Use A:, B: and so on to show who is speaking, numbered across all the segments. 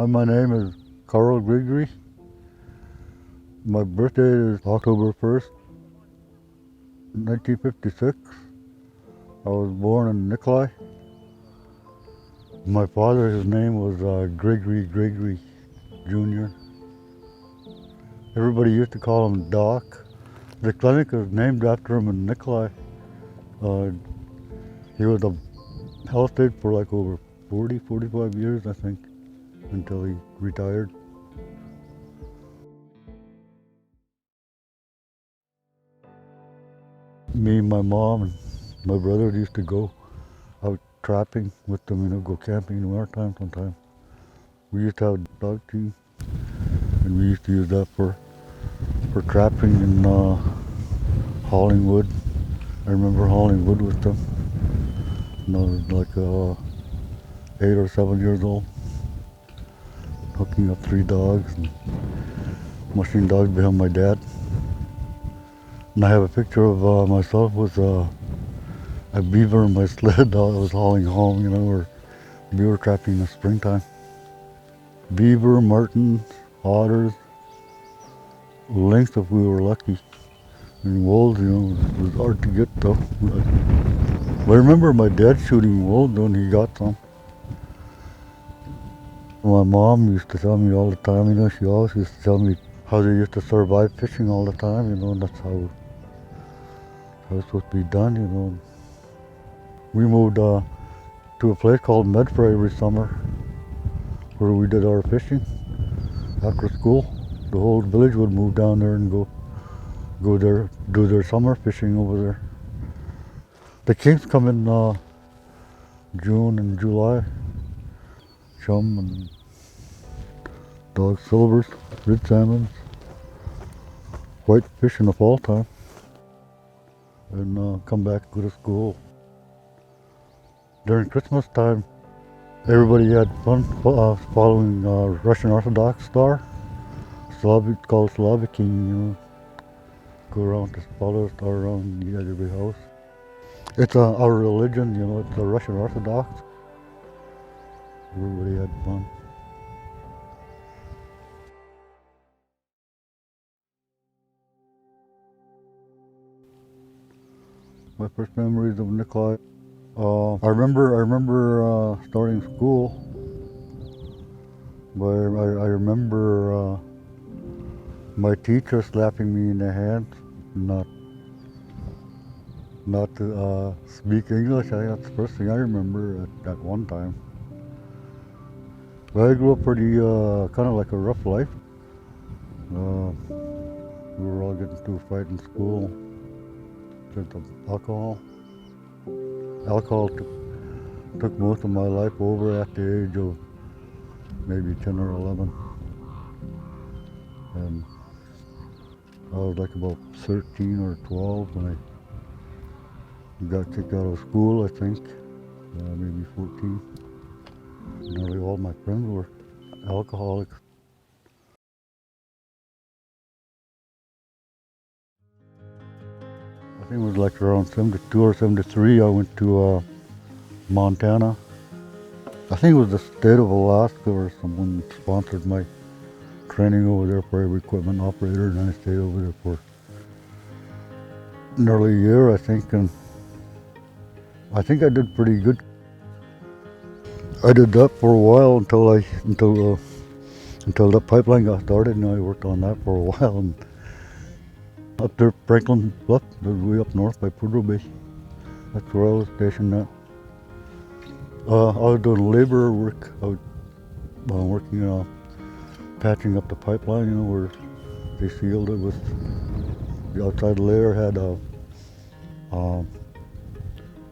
A: Hi, my name is Gregory. My birthday is October 1st, 1956. I was born in Nikolai. My father, his name was Gregory Jr. Everybody used to call him Doc. The clinic is named after him in Nikolai. Uh, he was a health aide for like over 45 years, I think, until he retired. Me, my mom, and my brother used to go out trapping with them, go camping in the wintertime sometimes. We used to have dog team, and we used to use that for trapping and hauling wood. I remember hauling wood with them. And I was like 8 or 7 years old, hooking up 3 dogs and mushing dogs behind my dad. And I have a picture of myself with a beaver in my sled. I was hauling home, or beaver trapping in the springtime. Beaver, martens, otters, lynx if we were lucky. And wolves, it was hard to get though. But I remember my dad shooting wolves when he got some. My mom used to tell me all the time, she always used to tell me how they used to survive fishing all the time, and that's how it's supposed to be done. We moved to a place called Medford every summer where we did our fishing after school. The whole village would move down there and go there, do their summer fishing over there. The kings come in June and July. Chum and dog silvers, red salmons, white fish in the fall time, and come back and go to school. During Christmas time, everybody had fun following Russian Orthodox star, called Slavic King. Go around to follow the star around every house. It's our religion, it's the Russian Orthodox. Everybody had fun. My first memories of Nikolai. I remember starting school, but I remember my teacher slapping me in the hands, not to speak English. I think that's the first thing I remember at one time. But I grew up pretty kind of like a rough life. We were all getting into a fight in school because of alcohol. Alcohol took most of my life over at the age of maybe 10 or 11. And I was like about 13 or 12 when I got kicked out of school, I think, maybe 14. Nearly all my friends were alcoholics. I think it was like around 72 or 73, I went to Montana. I think it was the state of Alaska or someone sponsored my training over there for every equipment operator, and I stayed over there for nearly a year, I think, and I think I did pretty good. I did that for a while until the pipeline got started, and I worked on that for a while. And up there, Franklin Bluff, way up north by Prudhoe Bay. That's where I was stationed at. I was doing labor work. I was working patching up the pipeline, where they sealed it with the outside layer had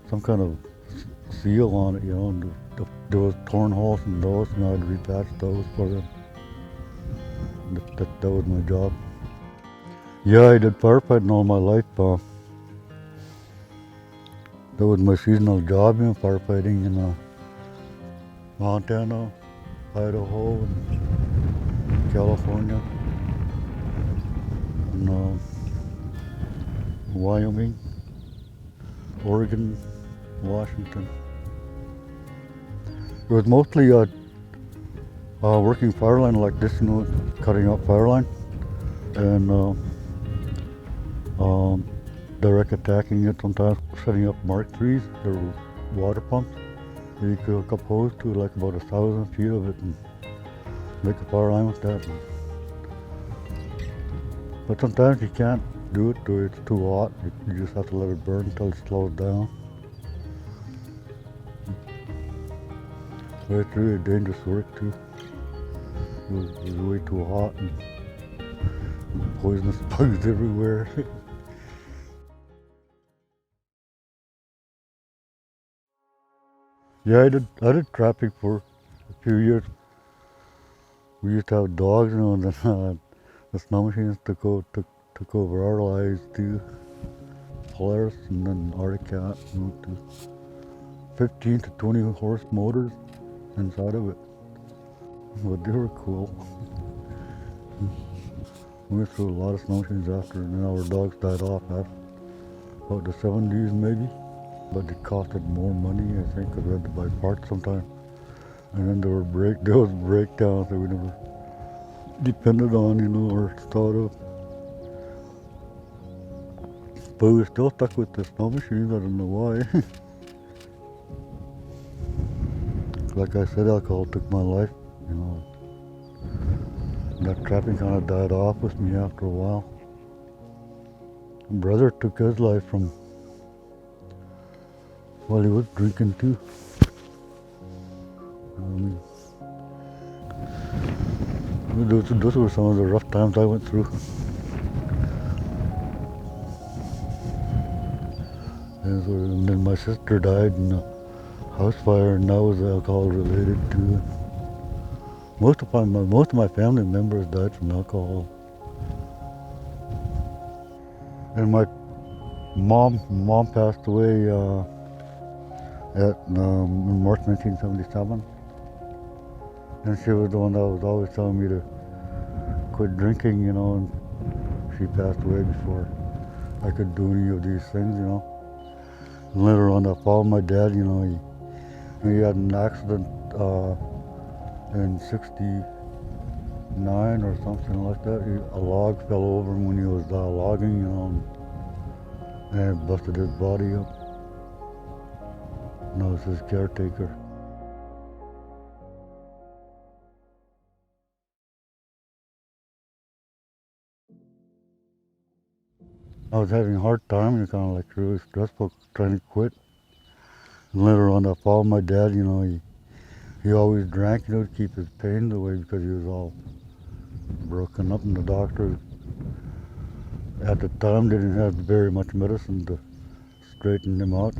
A: some kind of seal on it, and there was torn holes in those, and I'd repatch those for them. That was my job. Yeah, I did firefighting all my life. That was my seasonal job, firefighting in Montana, Idaho, and California, and Wyoming, Oregon, Washington. It was mostly Working fire line like this, cutting up fire line and um, direct attacking it sometimes, setting up Mark 3s, they're water pumps. You could hook up hose to like about 1,000 feet of it and make a fire line with that. But sometimes you can't do it, or it's too hot. You just have to let it burn until it slows down. But it's really dangerous work too. It was way too hot and poisonous bugs everywhere. Yeah, I did trapping for a few years. We used to have dogs, and then the snow machines took over our lives too. Polaris and then Arctic Cat, to 15 to 20 horse motors inside of it. But they were cool. We went through a lot of snow machines after, and then our dogs died off after about the 70s maybe. But it costed more money, I think, because we had to buy parts sometimes. And then there was breakdowns that we never depended on, or thought of. But we were still stuck with the snow machines. I don't know why. Like I said, alcohol took my life. You know, that trapping kind of died off with me after a while. My brother took his life from, well, he was drinking too. Um, those were some of the rough times I went through. And then my sister died in a house fire, and that was alcohol related too. Most of my family members died from alcohol. And my mom passed away in March 1977. And she was the one that was always telling me to quit drinking, and she passed away before I could do any of these things. And later on, I followed my dad. He had an accident in '69 or something like that. A log fell over him when he was logging, and it busted his body up. And I was his caretaker. I was having a hard time, and kind of like really stressful, trying to quit. And later on, I followed my dad. He always drank, to keep his pain away because he was all broken up, and the doctors at the time didn't have very much medicine to straighten him out.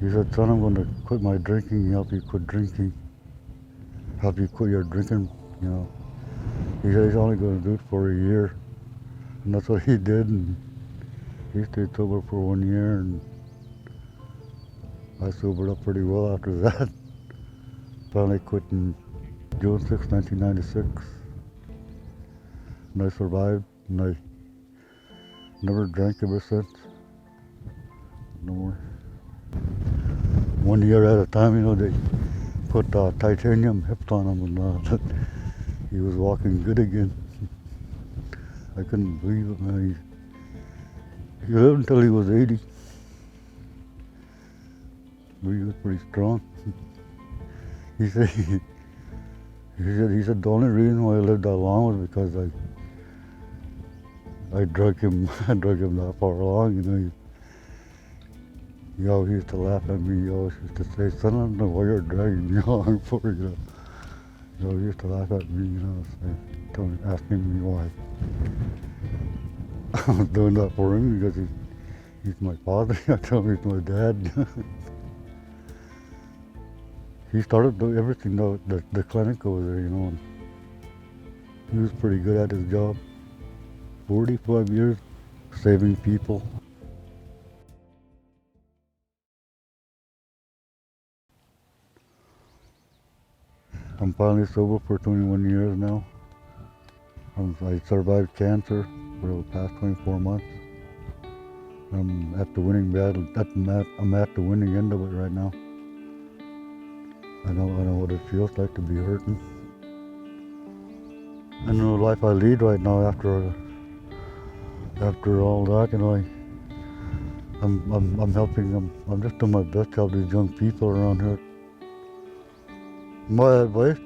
A: He said, "Son, I'm going to quit my drinking, help you quit drinking, help you quit your drinking." He said he's only going to do it for a year, and that's what he did. And he stayed sober for 1 year, and I sobered up pretty well after that. Finally quit in June 6, 1996, and I survived, and I never drank ever since. No more. 1 year at a time, they put titanium hips on him, and he was walking good again. I couldn't believe it, man. He lived until he was 80. He was pretty strong. He said the only reason why I lived that long was because I drug him I drug him that far along. He always used to laugh at me. He always used to say, "Son, I don't know why you're dragging me along for." He always used to laugh at me, asking me why I was doing that for him, because he's my father. I tell him he's my dad. He started doing everything, though, the clinic over there, and he was pretty good at his job. 45 years saving people. I'm finally sober for 21 years now. I survived cancer for the past 24 months. I'm at the winning battle. I'm at the winning end of it right now. I know what it feels like to be hurting. I know the life I lead right now after all that, I'm helping them. I'm just doing my best to help these young people around here. My advice,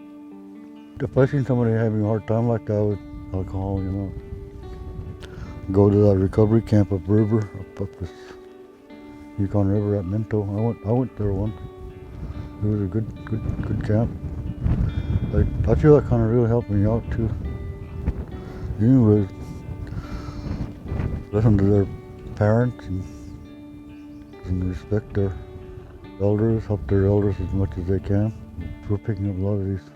A: if I seen somebody having a hard time like that with alcohol, go to that recovery camp up this Yukon River at Minto. I went there once. It was a good camp. I feel that kind of really helped me out too. Anyways, listen to their parents and respect their elders, help their elders as much as they can. We're picking up a lot of these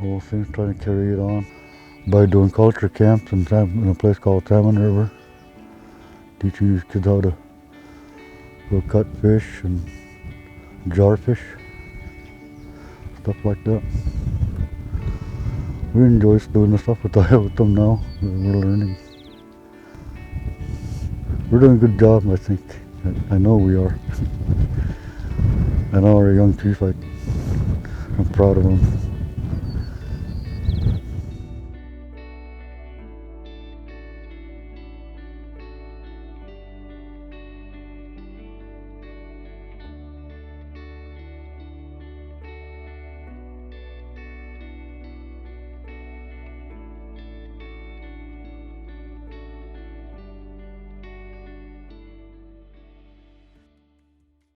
A: old things, trying to carry it on by doing culture camps in a place called Salmon River, teaching these kids how to go cut fish and jar fish, stuff like that. We enjoy doing the stuff with them now. We're learning. We're doing a good job, I think. I know we are. I know our young chief, I'm proud of him.